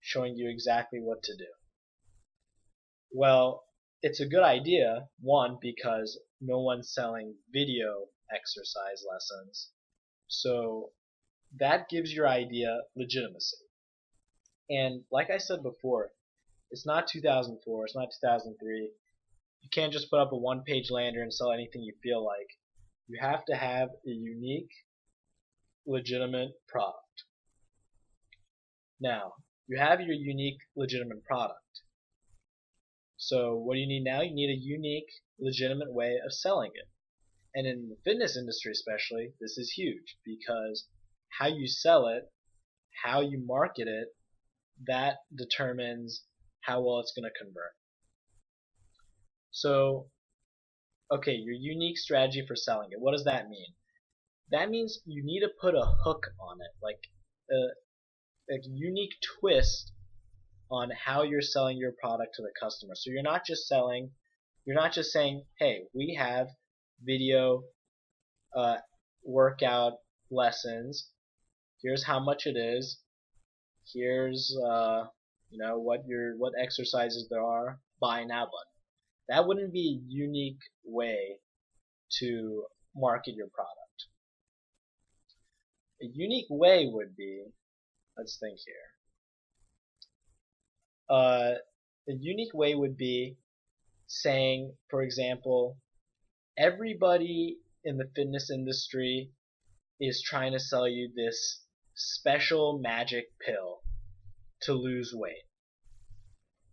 showing you exactly what to do. Well, it's a good idea, one, because no one's selling video exercise lessons, so that gives your idea legitimacy. And like I said before, it's not 2004, it's not 2003. You can't just put up a one-page lander and sell anything you feel like. You have to have a unique, legitimate product. Now, you have your unique, legitimate product. So what do you need now? You need a unique, legitimate way of selling it. And in the fitness industry especially, this is huge because how you sell it, how you market it, that determines how well it's going to convert. So, okay, your unique strategy for selling it. What does that mean? That means you need to put a hook on it, like a unique twist on how you're selling your product to the customer. So you're not just saying, hey, we have video workout lessons. Here's how much it is. Here's what exercises there are. Buy now button. That wouldn't be a unique way to market your product. A unique way would be, let's think here. A unique way would be saying, for example, everybody in the fitness industry is trying to sell you this special magic pill to lose weight.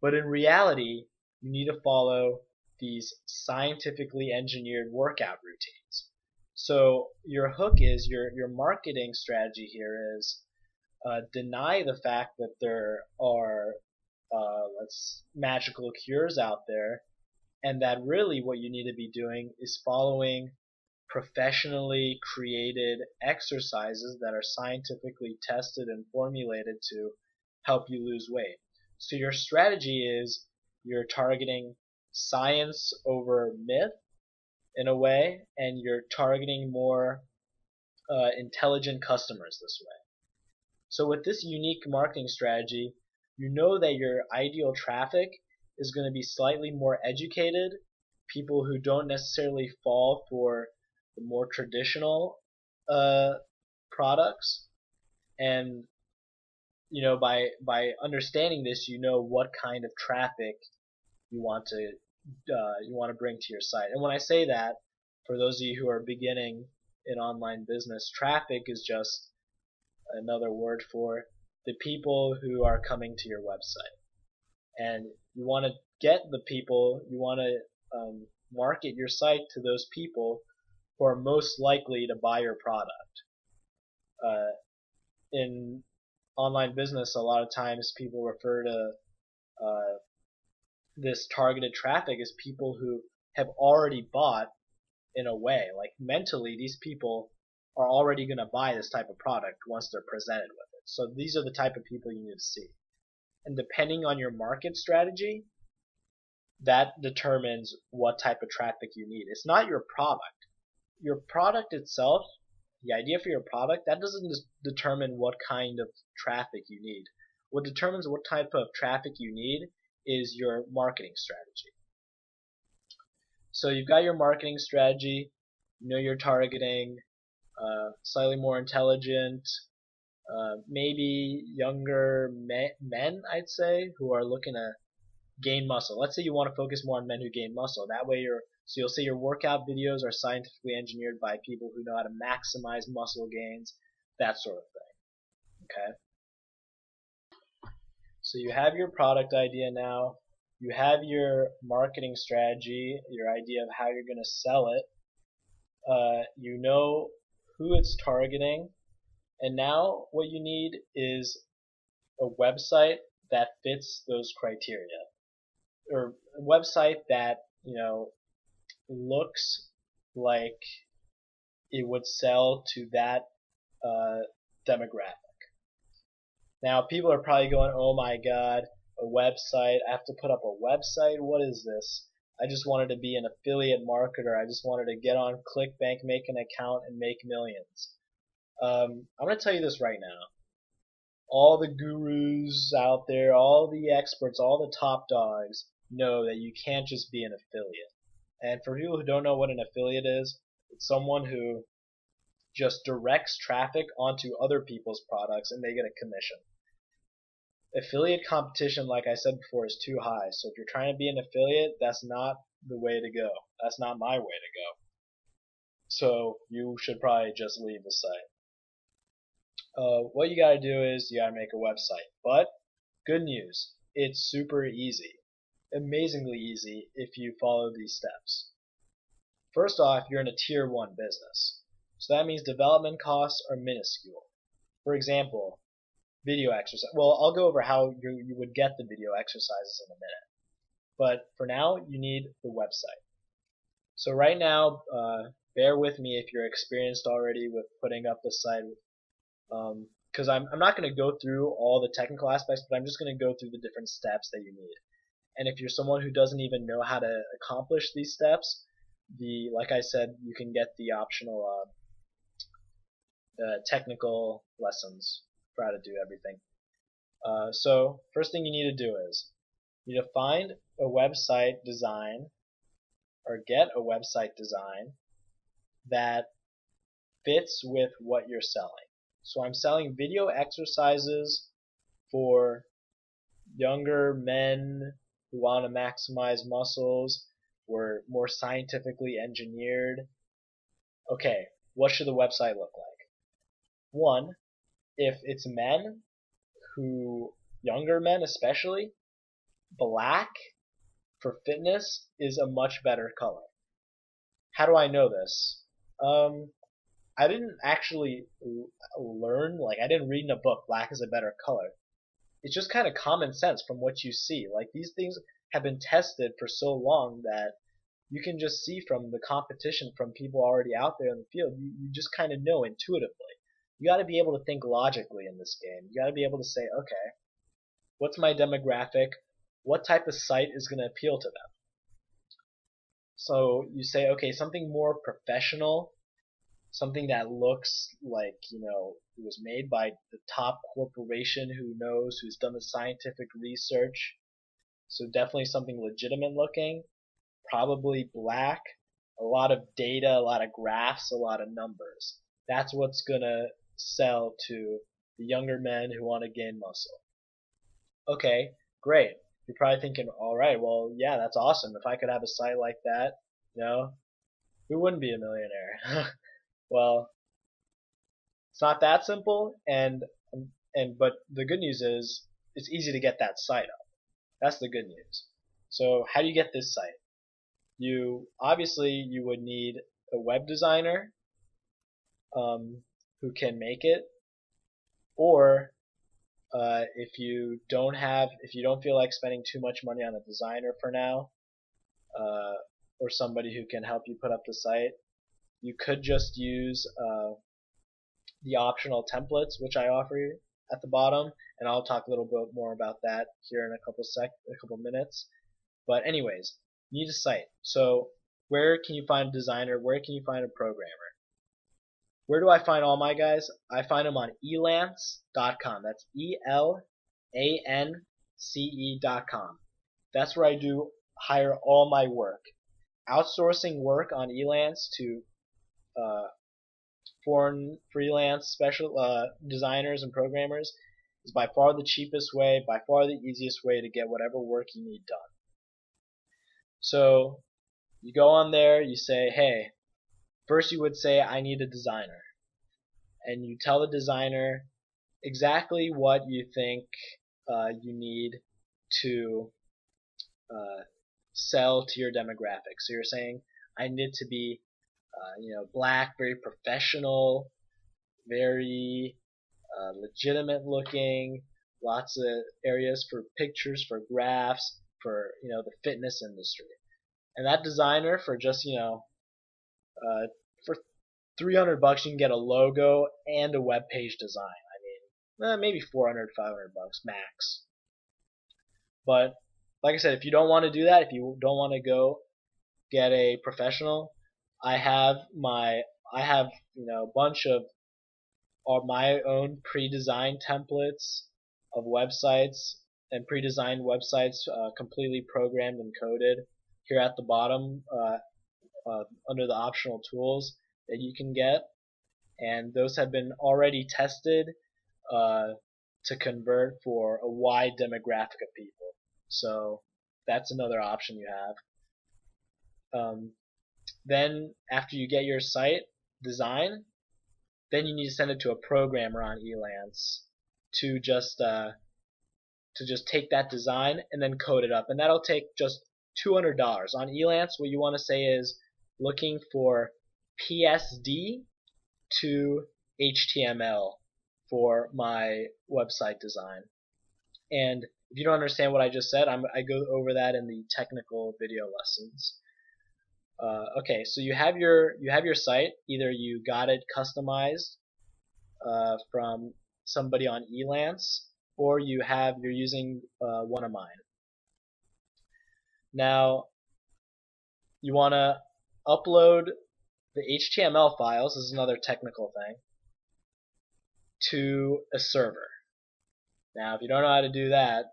But in reality, you need to follow these scientifically engineered workout routines. So your hook is, your marketing strategy here is deny the fact that there are magical cures out there, and that really what you need to be doing is following professionally created exercises that are scientifically tested and formulated to help you lose weight. So your strategy is you're targeting science over myth in a way, and you're targeting more intelligent customers this way. So with this unique marketing strategy, you know that your ideal traffic is going to be slightly more educated, people who don't necessarily fall for the more traditional products, and by understanding this, you know what kind of traffic you want to bring to your site. And when I say that, for those of you who are beginning in online business, traffic is just another word for the people who are coming to your website. And you want to get the people, you want to market your site to those people who are most likely to buy your product. In online business, a lot of times people refer to this targeted traffic as people who have already bought in a way. Like mentally, these people are already going to buy this type of product once they're presented with it. So these are the type of people you need to see. And depending on your market strategy, that determines what type of traffic you need. It's not your product. Your product itself, the idea for your product, that doesn't determine what kind of traffic you need. What determines what type of traffic you need is your marketing strategy. So you've got your marketing strategy, you know you're targeting slightly more intelligent, maybe younger men, I'd say, who are looking to gain muscle. Let's say you want to focus more on men who gain muscle. That way you'll say your workout videos are scientifically engineered by people who know how to maximize muscle gains, that sort of thing. Okay? So you have your product idea now. You have your marketing strategy, your idea of how you're going to sell it. You know who it's targeting. And now what you need is a website that fits those criteria. Or a website that, looks like it would sell to that demographic. Now people are probably going, oh my god, a website, I have to put up a website? What is this? I just wanted to be an affiliate marketer. I just wanted to get on ClickBank, make an account, and make millions. I'm going to tell you this right now. all the gurus out there, all the experts, all the top dogs know that you can't just be an affiliate. And for people who don't know what an affiliate is, it's someone who just directs traffic onto other people's products and they get a commission. Affiliate competition, like I said before, is too high. So if you're trying to be an affiliate, that's not the way to go. That's not my way to go. So you should probably just leave the site. What you gotta do is you gotta make a website. But good news, it's super easy. Amazingly easy if you follow these steps. First off, you're in a tier 1 business. So that means development costs are minuscule. For example, video exercise. Well, I'll go over how you would get the video exercises in a minute. But for now, you need the website. So right now, bear with me if you're experienced already with putting up the site, because I'm not going to go through all the technical aspects, but I'm just going to go through the different steps that you need. And if you're someone who doesn't even know how to accomplish these steps, like I said, you can get the optional technical lessons for how to do everything. So first thing you need to do is you need to find a website design or get a website design that fits with what you're selling. So I'm selling video exercises for younger men who want to maximize muscles. We're more scientifically engineered. Okay, what should the website look like? One, if it's men younger men especially, black for fitness is a much better color. How do I know this? I didn't actually learn, I didn't read in a book black is a better color. It's just kind of common sense from what you see. Like, these things have been tested for so long that you can just see from the competition from people already out there in the field. You just kind of know intuitively. You got to be able to think logically in this game. You got to be able to say, okay, what's my demographic? What type of site is going to appeal to them? So you say, okay, something more professional, something that looks like, it was made by the top corporation who knows, who's done the scientific research. So definitely something legitimate looking, probably black, a lot of data, a lot of graphs, a lot of numbers. That's what's going to sell to the younger men who want to gain muscle. Okay, great. You're probably thinking, all right, well, yeah, that's awesome. If I could have a site like that, who wouldn't be a millionaire? Well, it's not that simple, but the good news is it's easy to get that site up. That's the good news. So how do you get this site? Obviously you would need a web designer who can make it, or if you don't feel like spending too much money on a designer for now, or somebody who can help you put up the site, you could just use the optional templates which I offer you at the bottom, and I'll talk a little bit more about that here in a couple minutes. But anyways, you need a site. So where can you find a designer? Where can you find a programmer? Where do I find all my guys? I find them on elance.com. That's ELANCE.com. That's where I do hire all my work. Outsourcing work on Elance to foreign freelance special designers and programmers is by far the cheapest way, by far the easiest way to get whatever work you need done. So you go on there, you say, hey, first you would say, I need a designer. And you tell the designer exactly what you think you need to sell to your demographic. So you're saying, I need it to be black, very professional, very legitimate looking, lots of areas for pictures, for graphs, for the fitness industry. And that designer, for just for $300 you can get a logo and a web page design. I mean, maybe $400, $500 max. But like I said, if you don't want to do that, if you don't want to go get a professional, I have a bunch of are my own pre-designed templates of websites and pre-designed websites, completely programmed and coded here at the bottom, under the optional tools that you can get, and those have been already tested uh, to convert for a wide demographic of people. So that's another option you have. Then after you get your site design, then you need to send it to a programmer on Elance to just take that design and then code it up, and that'll take just $200 on Elance. What you want to say is looking for PSD to HTML for my website design. And if you don't understand what I just said, I go over that in the technical video lessons. Okay, so you have your site. Either you got it customized from somebody on Elance, or you're using one of mine. Now you want to upload the HTML files. This is another technical thing, to a server. Now, if you don't know how to do that,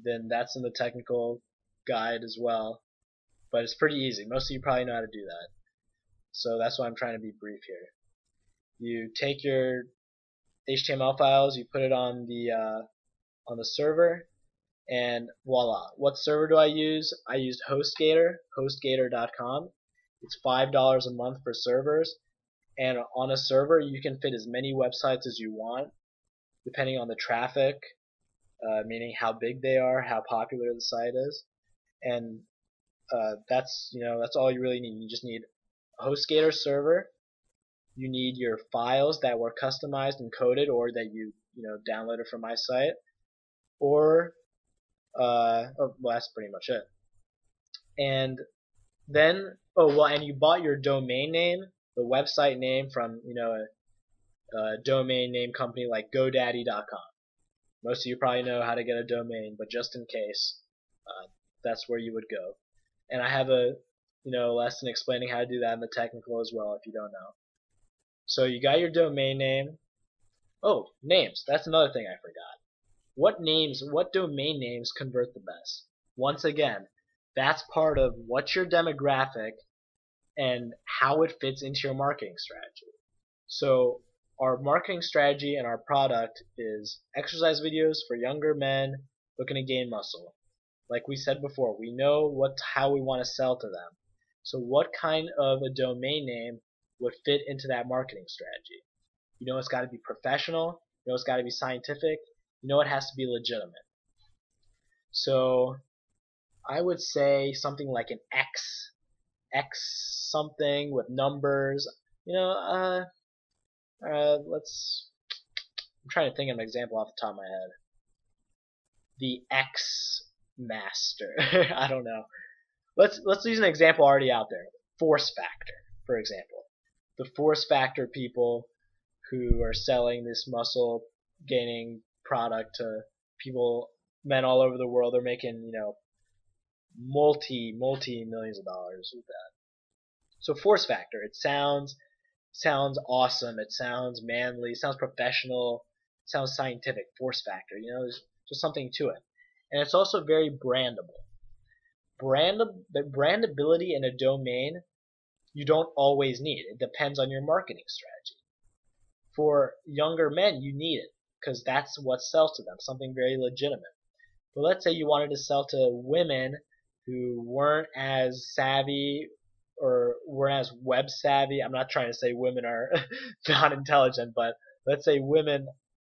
then that's in the technical guide as well. But it's pretty easy. Most of you probably know how to do that. So that's why I'm trying to be brief here. You take your HTML files, you put it on the server, and voila. What server do I use? I used HostGator, hostgator.com. It's $5 a month for servers, and on a server you can fit as many websites as you want, depending on the traffic, meaning how big they are, how popular the site is, and that's all you really need. You just need a HostGator server. You need your files that were customized and coded, or that you downloaded from my site, or well, that's pretty much it. And then and you bought your domain name, the website name from a domain name company like GoDaddy.com. Most of you probably know how to get a domain, but just in case, that's where you would go. And I have a lesson explaining how to do that in the technical as well if you don't know. So you got your domain name. Oh, names. That's another thing I forgot. What domain names convert the best? Once again, that's part of what's your demographic and how it fits into your marketing strategy. So our marketing strategy and our product is exercise videos for younger men looking to gain muscle. Like we said before, we know how we want to sell to them. So what kind of a domain name would fit into that marketing strategy? It's got to be professional. It's got to be scientific. It has to be legitimate. So I would say something like an X something with numbers. I'm trying to think of an example off the top of my head. The X Master. I don't know. Let's use an example already out there. Force Factor, for example. The Force Factor people who are selling this muscle gaining product to men all over the world. They're making multi millions of dollars with that. So Force Factor, it sounds awesome, it sounds manly, it sounds professional, it sounds scientific. Force Factor, there's just something to it, and it's also very brandable. Brandability in a domain you don't always need. It depends on your marketing strategy. For younger men, you need it because that's what sells to them, something very legitimate. But let's say you wanted to sell to women who weren't as savvy or weren't as web savvy. I'm not trying to say women are not intelligent, but let's say women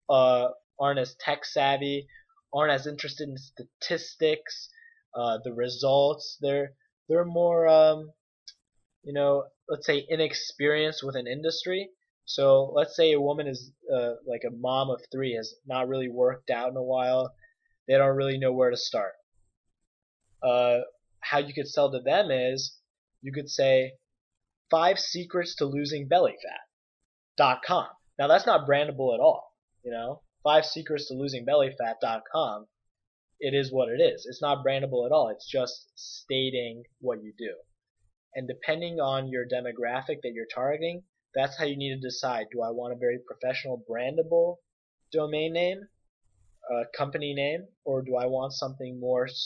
aren't as tech savvy, aren't as interested in statistics, the results. They're more let's say inexperienced with an industry. So let's say a woman is like a mom of 3, has not really worked out in a while. They don't really know where to start. How you could sell to them is you could say 5 secrets to losing belly fat.com. Now that's not brandable at all. 5 secrets to losing belly fat.com. It is what it is. It's not brandable at all. It's just stating what you do. And depending on your demographic that you're targeting, That's how you need to decide. Do I want a very professional, brandable domain name, a company name, or do I want something more